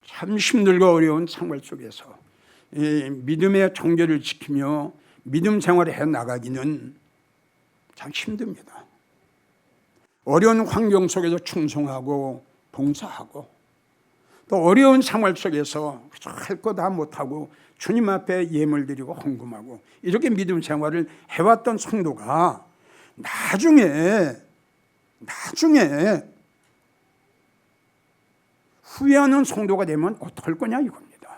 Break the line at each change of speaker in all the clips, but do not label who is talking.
참 힘들고 어려운 생활 속에서 이 믿음의 정결을 지키며 믿음 생활을 해 나가기는 참 힘듭니다. 어려운 환경 속에서 충성하고 봉사하고 또 어려운 생활 속에서 할 거 다 못하고 주님 앞에 예물 드리고 헌금하고 이렇게 믿음 생활을 해왔던 성도가 나중에 후회하는 성도가 되면 어떨 거냐 이겁니다.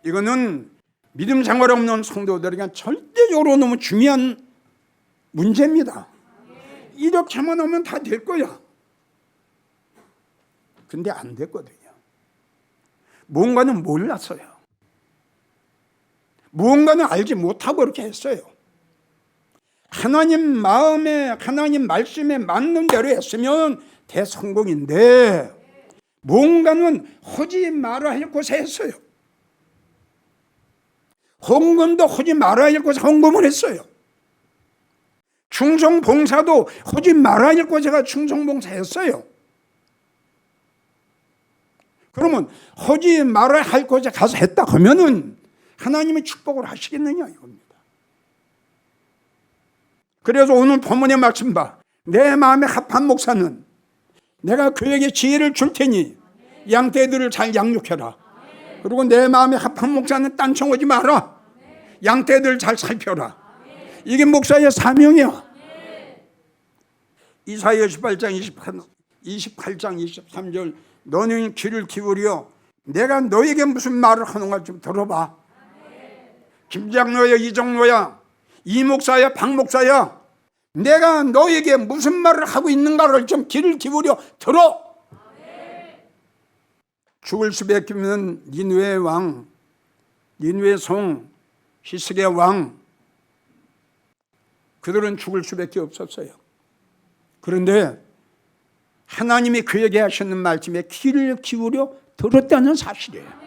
이거는 믿음 생활 없는 성도들에게 절대적으로 너무 중요한 문제입니다. 이렇게만 하면 다 될 거야. 근데 안 됐거든요. 뭔가는 몰랐어요. 무언가는 알지 못하고 그렇게 했어요. 하나님 마음에, 하나님 말씀에 맞는 대로 했으면 대성공인데 뭔가는 하지 말아야 할 곳에 했어요. 헌금도 하지 말아야 할 곳에 헌금을 했어요. 충성봉사도 하지 말아야 할 곳에 충성봉사 했어요. 그러면 하지 말아야 할 곳에 가서 했다 하면은 하나님이 축복을 하시겠느냐 이겁니다. 그래서 오늘 본문의 말씀 봐. 내 마음에 합한 목사는 내가 그에게 지혜를 줄 테니 양떼들을 잘 양육해라. 그리고 내 마음에 합한 목사는 딴청 오지 마라. 양떼들 잘 살펴라. 이게 목사의 사명이야. 이사야 28장 23절 너는 귀를 기울여 내가 너에게 무슨 말을 하는가 좀 들어봐. 김장로야 이정로야 이 목사야 박 목사야 내가 너에게 무슨 말을 하고 있는가를 좀 귀를 기울여 들어. 죽을 수밖에 없는 니느웨의 왕, 니느웨의 성, 히스기야 왕, 그들은 죽을 수밖에 없었어요. 그런데 하나님이 그에게 하시는 말씀에 귀를 기울여 들었다는 사실이에요.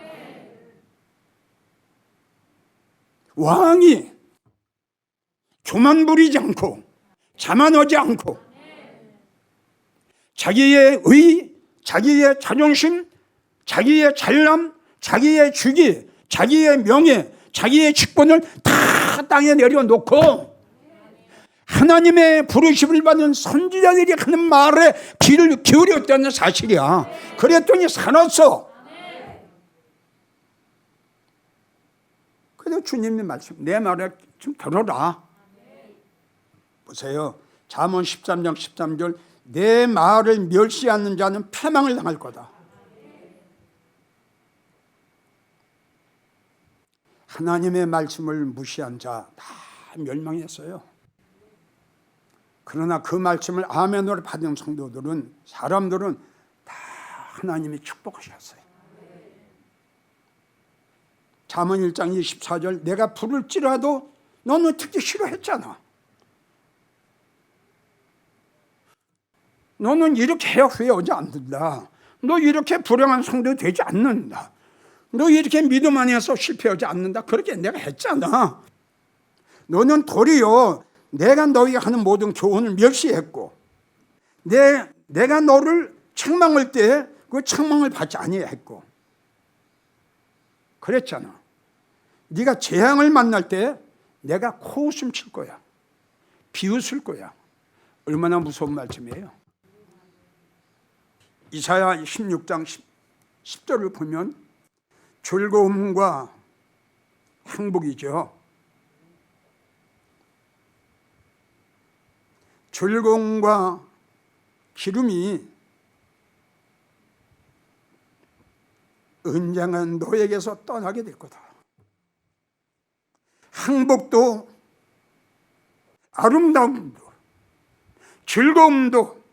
왕이 교만 부리지 않고 자만하지 않고 자기의 의, 자기의 자존심, 자기의 잘남, 자기의 주기, 자기의 명예, 자기의 직분을 다 땅에 내려놓고 하나님의 부르심을 받은 선지자들이 하는 말에 귀를 기울였다는 사실이야. 그랬더니 살았어. 그래서 주님의 말씀 내 말에 좀 들어라. 보세요. 잠언 13장 13절 내 말을 멸시하는 자는 패망을 당할 거다. 하나님의 말씀을 무시한 자 다 멸망했어요. 그러나 그 말씀을 아멘으로 받은 성도들은 사람들은 다 하나님이 축복하셨어요. 잠언 1장 24절 내가 부를지라도 너는 듣기 싫어했잖아. 너는 이렇게 해야 후회하지 않는다. 너 이렇게 불행한 성도 되지 않는다. 너 이렇게 믿음 안에서 실패하지 않는다. 그렇게 내가 했잖아. 너는 도리어 내가 너희가 하는 모든 교훈을 멸시했고 내가 너를 책망할 때 그 책망을 받지 아니했고 그랬잖아. 네가 재앙을 만날 때 내가 코웃음 칠 거야. 비웃을 거야. 얼마나 무서운 말씀이에요. 이사야 16장 10절을 보면 즐거움과 행복이죠. 즐거움과 기름이 은장한 너에게서 떠나게 될 거다. 행복도 아름다움도 즐거움도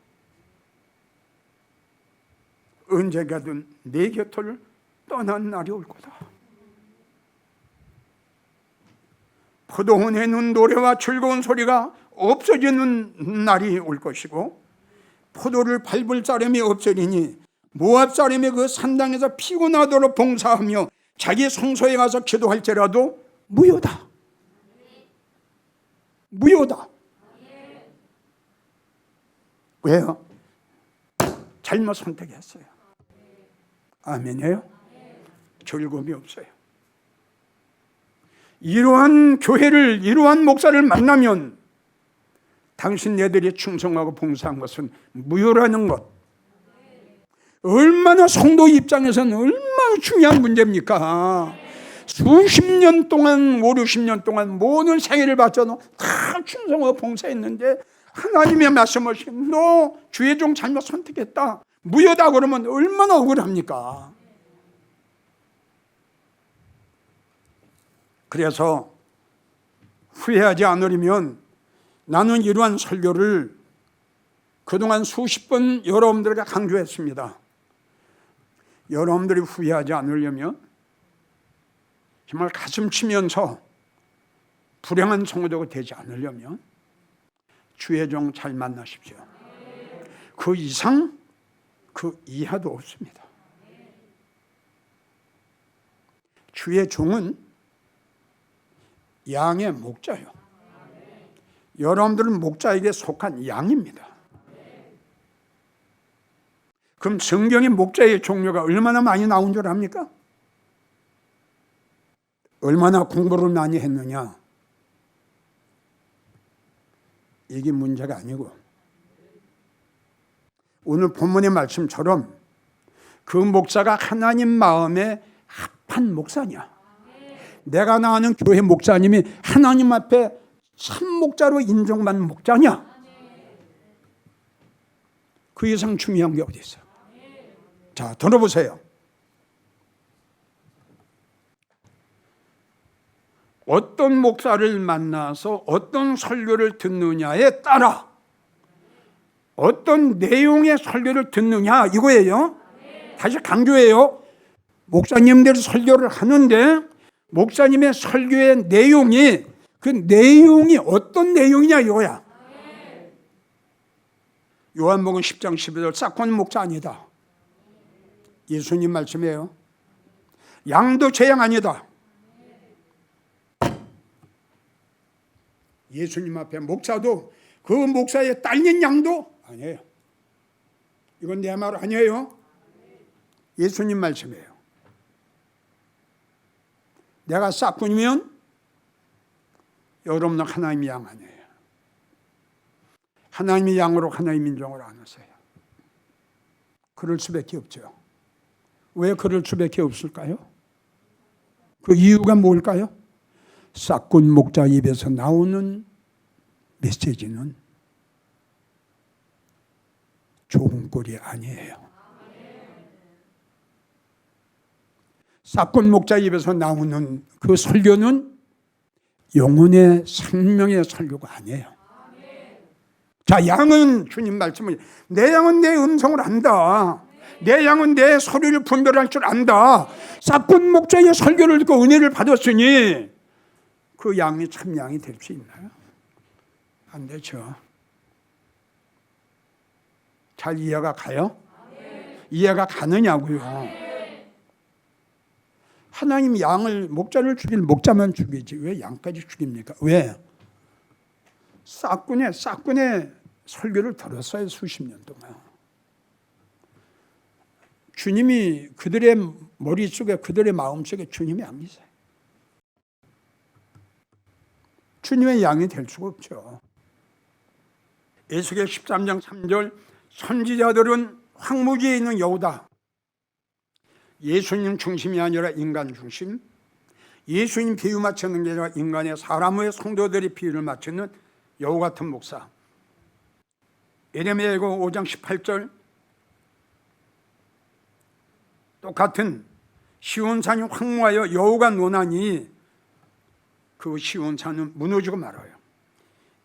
언젠가든 내 곁을 떠난 날이 올 거다. 포도원에는 노래와 즐거운 소리가 없어지는 날이 올 것이고 포도를 밟을 사람이 없으리니 모압 사람이 그 산당에서 피곤하도록 봉사하며 자기 성소에 가서 기도할지라도 무효다. 무효다. 왜요? 잘못 선택했어요. 아멘이에요? 즐거움이 없어요. 이러한 교회를, 이러한 목사를 만나면 당신네들이 충성하고 봉사한 것은 무효라는 것. 얼마나 성도 입장에서는 얼마나 중요한 문제입니까? 수십 년 동안, 5, 60년 동안 모든 생애를 바쳐도 다 충성하고 봉사했는데 하나님의 말씀하신 너 주의 종 잘못 선택했다, 무효다 그러면 얼마나 억울합니까? 그래서 후회하지 않으려면 나는 이러한 설교를 그동안 수십 번 여러분들에게 강조했습니다. 여러분들이 후회하지 않으려면, 정말 가슴 치면서 불행한 성도가 되지 않으려면 주의 종 잘 만나십시오. 그 이상 그 이하도 없습니다. 주의 종은 양의 목자요. 여러분들은 목자에게 속한 양입니다. 그럼 성경의 목자의 종류가 얼마나 많이 나온 줄 압니까? 얼마나 공부를 많이 했느냐, 이게 문제가 아니고, 오늘 본문의 말씀처럼 그 목사가 하나님 마음에 합한 목사냐, 내가 나가는 교회 목사님이 하나님 앞에 참목자로 인정받는 목자냐, 그 이상 중요한 게 어디 있어요? 자, 들어보세요. 어떤 목사를 만나서 어떤 설교를 듣느냐에 따라, 어떤 내용의 설교를 듣느냐 이거예요. 다시 강조해요. 목사님들이 설교를 하는데 목사님의 설교의 내용이, 그 내용이 어떤 내용이냐 이거야. 요한복음 10장 12절 싹고는 목자 아니다. 예수님 말씀이에요. 양도 제 양 아니다. 예수님 앞에 목사도 그 목사의 딸린 양도 아니에요. 이건 내 말 아니에요. 예수님 말씀이에요. 내가 싹군이면 여러분은 하나님의 양 아니에요. 하나님의 양으로 하나님의 인종을 안 하세요. 그럴 수밖에 없죠. 왜 그럴 수밖에 없을까요? 그 이유가 뭘까요? 싹군 목자 입에서 나오는 메시지는 좋은 꼴이 아니에요. 싹군 목자 입에서 나오는 그 설교는 영혼의 생명의 설교가 아니에요. 자, 양은 주님 말씀을, 내 양은 내 음성을 안다. 내 양은 내 소리를 분별할 줄 안다. 싹군 목자의 설교를 듣고 은혜를 받았으니 그 양이 참 양이 될 수 있나요? 안 되죠. 잘 이해가 가요? 이해가 가느냐고요. 하나님 양을, 목자를 죽일 목자만 죽이지 왜 양까지 죽입니까? 왜? 싹군의 설교를 들었어요. 수십 년 동안. 주님이 그들의 머릿속에, 그들의 마음속에 주님이 안 계세요. 주님의 양이 될 수가 없죠. 에스겔 13장 3절 선지자들은 황무지에 있는 여호다, 예수님 중심이 아니라 인간 중심, 예수님 비유 맞추는 게 아니라 인간의 사람의 성도들이 비유를 맞추는 여호 같은 목사. 예레미야 5장 18절 똑같은 시온산이 황무하여 여호가 논하니 그 시온산은 무너지고 말아요.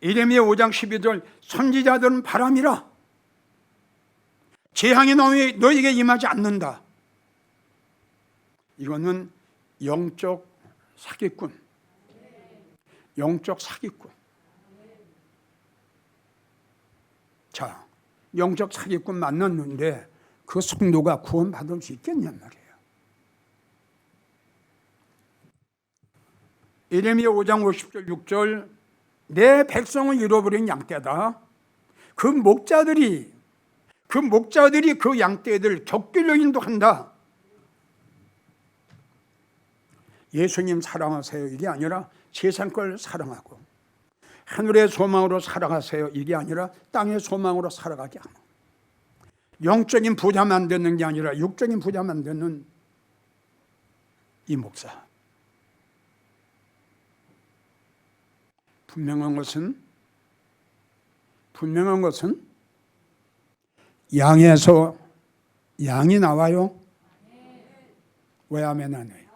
예레미야 5장 12절 선지자들은 바람이라 재앙이 너에게 임하지 않는다. 이거는 영적 사기꾼, 영적 사기꾼. 자, 영적 사기꾼 만났는데 그 성도가 구원받을 수 있겠냔 말이에요. 예레미야 5장 50절 6절 내 백성을 잃어버린 양떼다. 그 목자들이 그 양떼들 곁길로 인도한다. 예수님 사랑하세요 이게 아니라 세상 걸 사랑하고 하늘의 소망으로 살아가세요 이게 아니라 땅의 소망으로 살아가게 하는, 영적인 부자 만드는 게 아니라 육적인 부자 만드는 이 목사. 분명한 것은 양에서 양이 나와요. 왜 아멘 안 해요?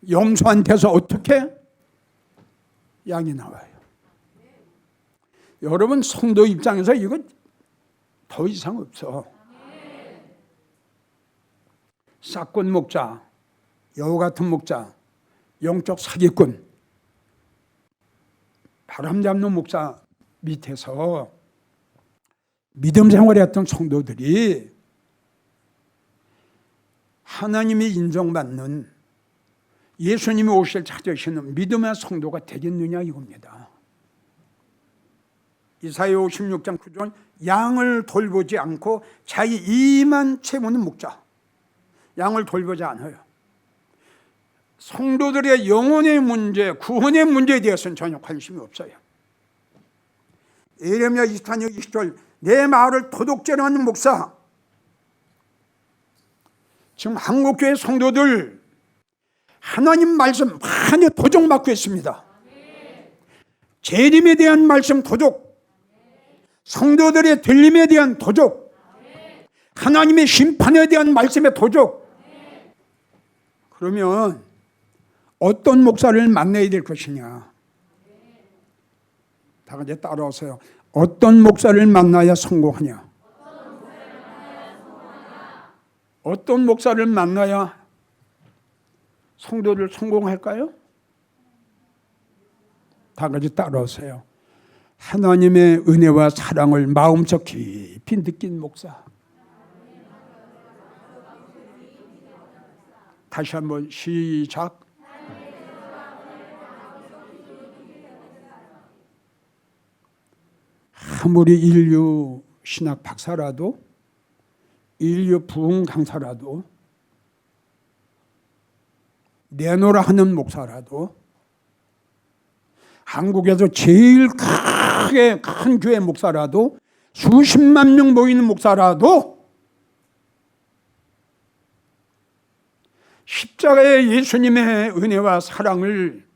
염소한테서 어떻게 양이 나와요? 여러분 성도 입장에서 이거 더 이상 없어. 싹권 목자, 여우 같은 목자, 영적 사기꾼, 바람잡는 목사 밑에서 믿음 생활했던 성도들이 하나님이 인정받는, 예수님이 오실 찾으시는 믿음의 성도가 되겠느냐 이겁니다. 이사야 56장 9절, 양을 돌보지 않고 자기 이만 채우는 목자, 양을 돌보지 않아요. 성도들의 영혼의 문제, 구원의 문제에 대해서는 전혀 관심이 없어요. 예레미야 24장 20절, 내 말을 도둑질하는 하는 목사. 지금 한국교회 성도들 하나님 말씀 많이 도둑맞고 있습니다. 재림에 대한 말씀 도둑, 성도들의 들림에 대한 도둑, 하나님의 심판에 대한 말씀의 도둑. 그러면 어떤 목사를 만나야 될 것이냐? 다 같이 따라오세요. 어떤 목사를 만나야 성공하냐? 어떤 목사를 만나야 성도를 성공할까요? 다 같이 따라오세요. 하나님의 은혜와 사랑을 마음속 깊이 느낀 목사. 다시 한번 시작. 아무리 인류 신학 박사라도, 인류 부흥 강사라도, 내노라 하는 목사라도, 한국에서 제일 크게 큰 교회 목사라도, 수십만 명 모이는 목사라도 십자가의 예수님의 은혜와 사랑을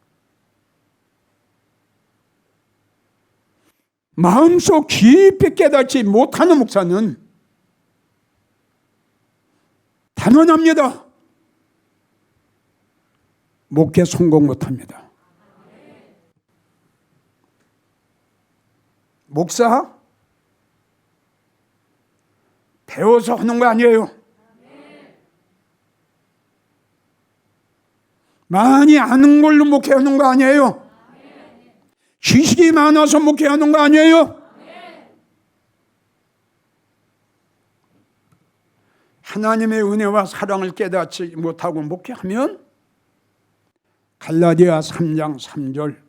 마음속 깊이 깨닫지 못하는 목사는 단언합니다. 목회 성공 못합니다. 목사 배워서 하는 거 아니에요. 많이 아는 걸로 목회하는 거 아니에요. 지식이 많아서 목회하는 거 아니에요. 하나님의 은혜와 사랑을 깨닫지 못하고 목회하면 갈라디아 3장 3절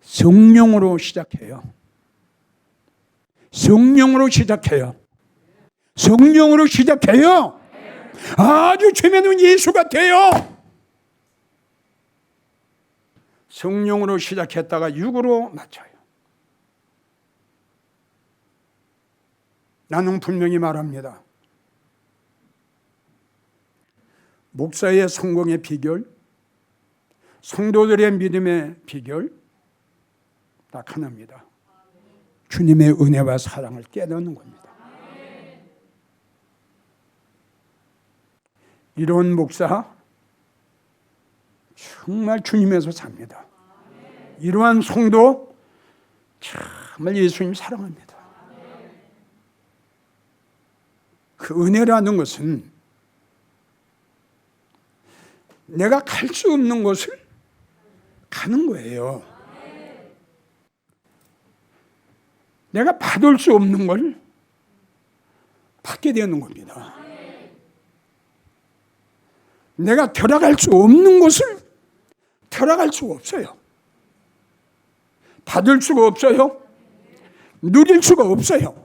성령으로 시작해요. 성령으로 시작해요. 성령으로 시작해요. 아주 최면은 예수가 돼요. 성령으로 시작했다가 육으로 맞춰요. 나는 분명히 말합니다. 목사의 성공의 비결, 성도들의 믿음의 비결 딱 하나입니다. 주님의 은혜와 사랑을 깨닫는 겁니다. 이런 목사 정말 주님에서 삽니다. 이러한 성도 정말 예수님 사랑합니다. 그 은혜라는 것은 내가 갈 수 없는 곳을 가는 거예요. 내가 받을 수 없는 걸 받게 되는 겁니다. 내가 들어갈 수 없는 곳을 들어갈 수가 없어요. 받을 수가 없어요. 누릴 수가 없어요.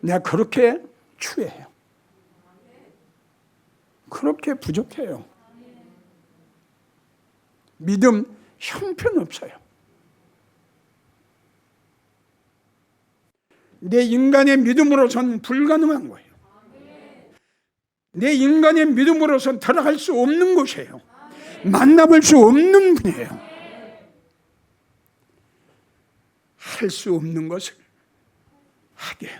내가 그렇게 추해요. 그렇게 부족해요. 믿음 형편없어요. 내 인간의 믿음으로서는 불가능한 거예요. 내 인간의 믿음으로서는 들어갈 수 없는 곳이에요. 만나볼 수 없는 분이에요. 할 수 없는 것을 하게.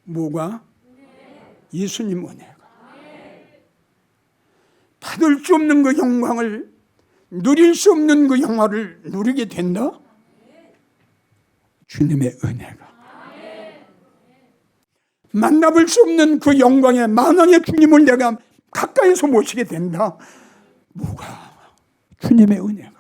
뭐가? 예수님 은혜가. 받을 수 없는 그 영광을, 누릴 수 없는 그 영화를 누리게 된다? 주님의 은혜가. 만나볼 수 없는 그 영광의 만왕의 주님을 내가 가까이서 모시게 된다. 뭐가? 주님의 은혜가.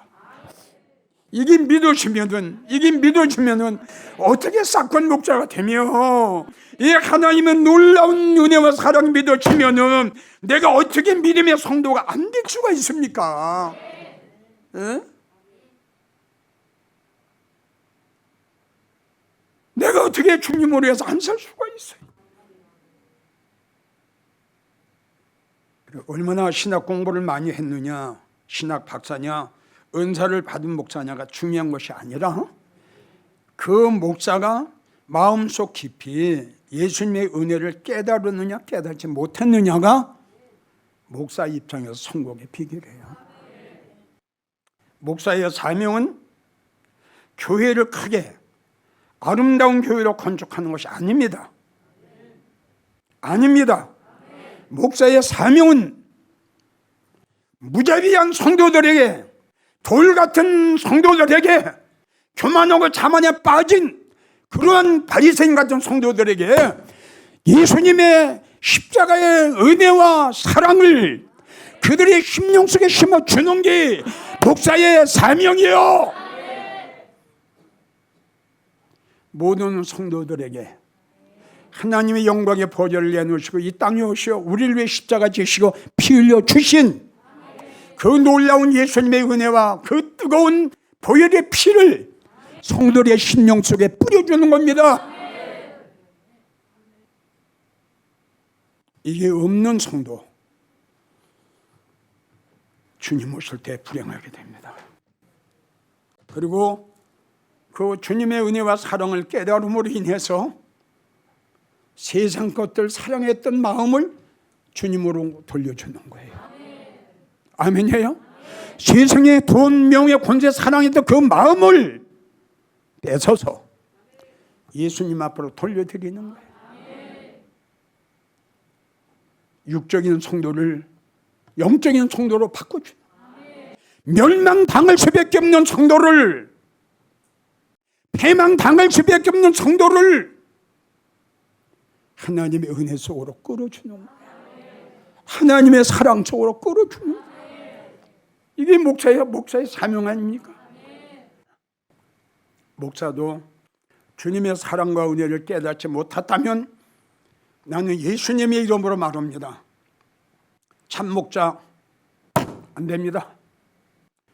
이게 믿어지면은 어떻게 사건 목자가 되며, 이 하나님의 놀라운 은혜와 사랑 믿어지면은 내가 어떻게 믿음의 성도가 안 될 수가 있습니까? 에? 내가 어떻게 주님으로 해서 안 살 수가 있어요? 얼마나 신학 공부를 많이 했느냐, 신학 박사냐, 은사를 받은 목사냐가 중요한 것이 아니라 그 목사가 마음속 깊이 예수님의 은혜를 깨달았느냐 깨닫지 못했느냐가 목사 입장에서 성공의 비결이에요. 목사의 사명은 교회를 크게 아름다운 교회로 건축하는 것이 아닙니다. 아닙니다. 목사의 사명은 무자비한 성도들에게, 돌 같은 성도들에게, 교만하고 자만에 빠진 그러한 바리새인 같은 성도들에게 예수님의 십자가의 은혜와 사랑을 그들의 심령 속에 심어주는 게 목사의 사명이에요. 모든 성도들에게 하나님의 영광의 보혈을 내놓으시고 이 땅에 오시어 우리를 위해 십자가 지시고 피 흘려 주신 그 놀라운 예수님의 은혜와 그 뜨거운 보혈의 피를 성도들의 심령 속에 뿌려주는 겁니다. 이게 없는 성도, 주님 오실 때 불행하게 됩니다. 그리고 그 주님의 은혜와 사랑을 깨달음으로 인해서 세상 것들 사랑했던 마음을 주님으로 돌려주는 거예요. 아멘이에요? 세상의 돈, 명예, 권세 사랑했던 그 마음을 뺏어서 예수님 앞으로 돌려드리는 거예요. 육적인 성도를 영적인 성도로 바꿔주는, 멸망당할 수밖에 없는 성도를, 패망당할 수밖에 없는 성도를 하나님의 은혜 속으로 끌어주는 거예요. 하나님의 사랑 속으로 끌어주는 거예요. 이게 목사의 사명 아닙니까? 목사도 주님의 사랑과 은혜를 깨닫지 못했다면 나는 예수님의 이름으로 말합니다. 참 목자 안 됩니다.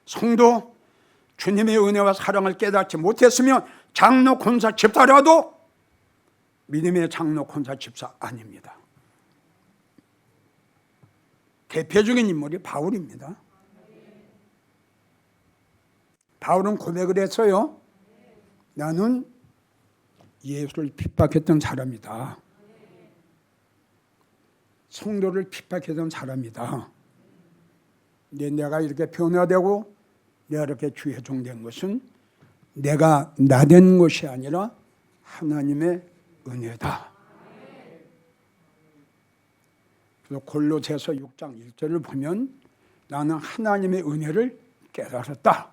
성도 주님의 은혜와 사랑을 깨닫지 못했으면 장로, 권사, 집사라도 믿음의 장로, 권사, 집사 아닙니다. 대표적인 인물이 바울입니다. 바울은 고백을 했어요. 나는 예수를 핍박했던 사람이다. 성도를 핍박했던 사람이다. 근데 내가 이렇게 변화되고 내가 이렇게 주의 종된 것은 내가 나된 것이 아니라 하나님의 은혜다. 그래서 골로새서 6장 1절을 보면 나는 하나님의 은혜를 깨달았다.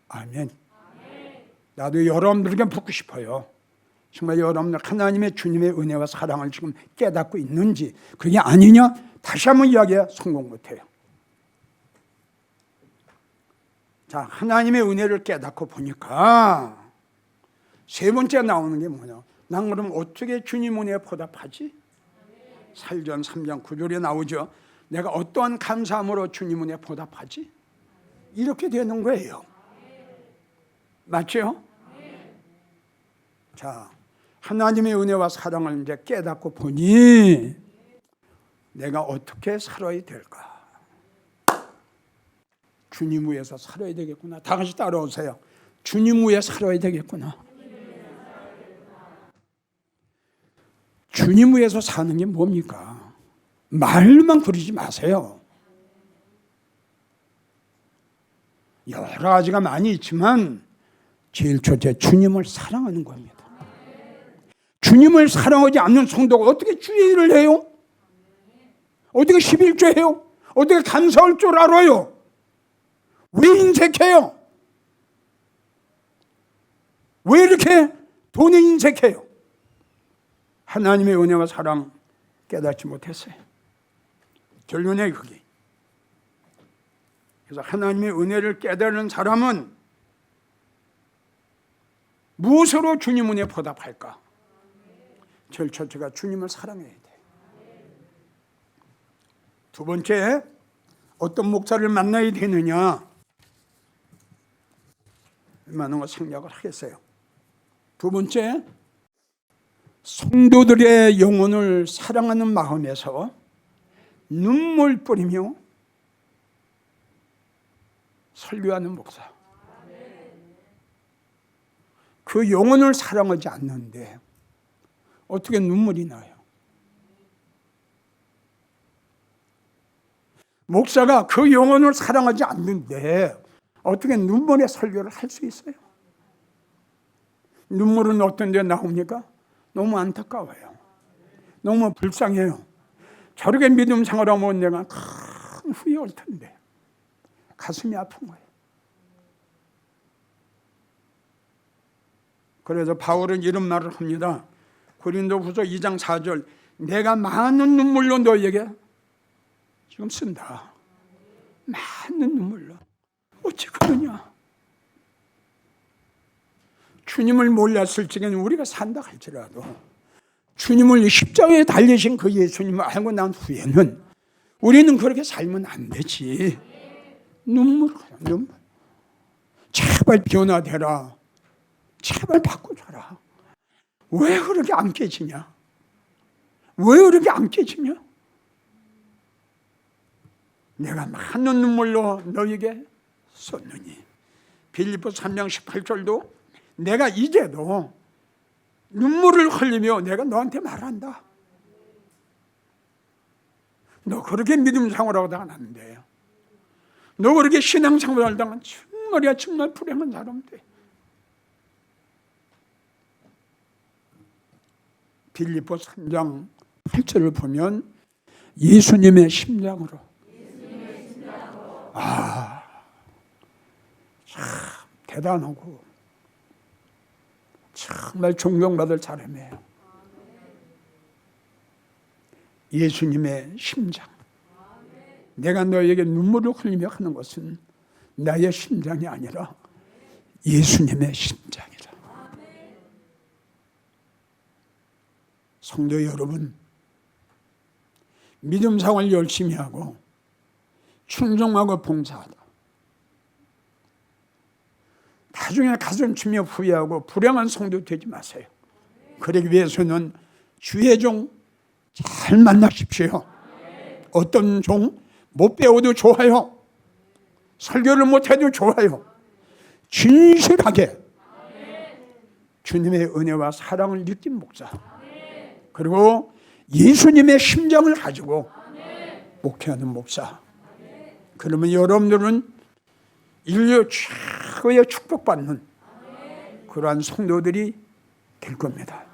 아멘. 나도 여러분들에게 묻고 싶어요. 정말 여러분들 하나님의 주님의 은혜와 사랑을 지금 깨닫고 있는지, 그게 아니냐? 다시 한번 이야기해. 성공 못해요. 자, 하나님의 은혜를 깨닫고 보니까 세 번째 나오는 게 뭐냐? 난 그럼 어떻게 주님 은혜에 보답하지? 살전 3장 9절에 나오죠. 내가 어떠한 감사함으로 주님 은혜에 보답하지? 이렇게 되는 거예요. 맞죠? 자, 하나님의 은혜와 사랑을 이제 깨닫고 보니 내가 어떻게 살아야 될까? 주님 위해서 살아야 되겠구나. 다 같이 따라오세요. 주님 위해 살아야 되겠구나. 주님 위해서 사는 게 뭡니까? 말만 그러지 마세요. 여러 가지가 많이 있지만 제일 첫째 주님을 사랑하는 겁니다. 주님을 사랑하지 않는 성도가 어떻게 주의 일을 해요? 어떻게 11조 해요? 어떻게 감사할 줄 알아요? 왜 인색해요? 왜 이렇게 돈에 인색해요? 하나님의 은혜와 사랑 깨닫지 못했어요. 결론에 그게. 그래서 하나님의 은혜를 깨달은 사람은 무엇으로 주님 은혜 보답할까? 제일 첫째가 주님을 사랑해야 돼. 두 번째, 어떤 목사를 만나야 되느냐? 많은 거 생략을 하겠어요. 두 번째, 성도들의 영혼을 사랑하는 마음에서 눈물 뿌리며 설교하는 목사. 그 영혼을 사랑하지 않는데 어떻게 눈물이 나요? 목사가 그 영혼을 사랑하지 않는데 어떻게 눈물의 설교를 할 수 있어요? 눈물은 어떤 데 나옵니까? 너무 안타까워요. 너무 불쌍해요. 저렇게 믿음 생활하면 내가 큰 후회 올 텐데 가슴이 아픈 거예요. 그래서 바울은 이런 말을 합니다. 고린도후서 2장 4절, 내가 많은 눈물로 너에게 지금 쓴다. 많은 눈물로. 어찌 그러냐? 주님을 몰랐을 적에는 우리가 산다 할지라도 주님을 십자가에 달리신 그 예수님을 알고 난 후에는 우리는 그렇게 살면 안 되지. 눈물. 제발 변화되라. 제발 바꿔줘라. 왜 그렇게 안 깨지냐? 왜 그렇게 안 깨지냐? 내가 많은 눈물로 너에게 썼느니. 빌립보서 3장 18절도 내가 이제도 눈물을 흘리며 내가 너한테 말한다. 너 그렇게 믿음 생활하고 다녔는데 너 그렇게 신앙 생활하다가 정말 불행한 사람 돼. 빌립보서 3장 8절을 보면 예수님의 심장으로 참 대단하고 정말 존경받을 사람이에요. 예수님의 심장. 내가 너에게 눈물을 흘리며 하는 것은 나의 심장이 아니라 예수님의 심장이라. 성도 여러분, 믿음 생활 열심히 하고 충성하고 봉사하다 나중에 가슴 치며 후회하고 불행한 성도 되지 마세요. 그러기 위해서는 주의 종 잘 만나십시오. 어떤 종 못 배워도 좋아요. 설교를 못해도 좋아요. 진실하게 주님의 은혜와 사랑을 느낀 목사, 그리고 예수님의 심장을 가지고 목회하는 목사. 그러면 여러분들은 인류 최고의 축복받는 그러한 성도들이 될 겁니다.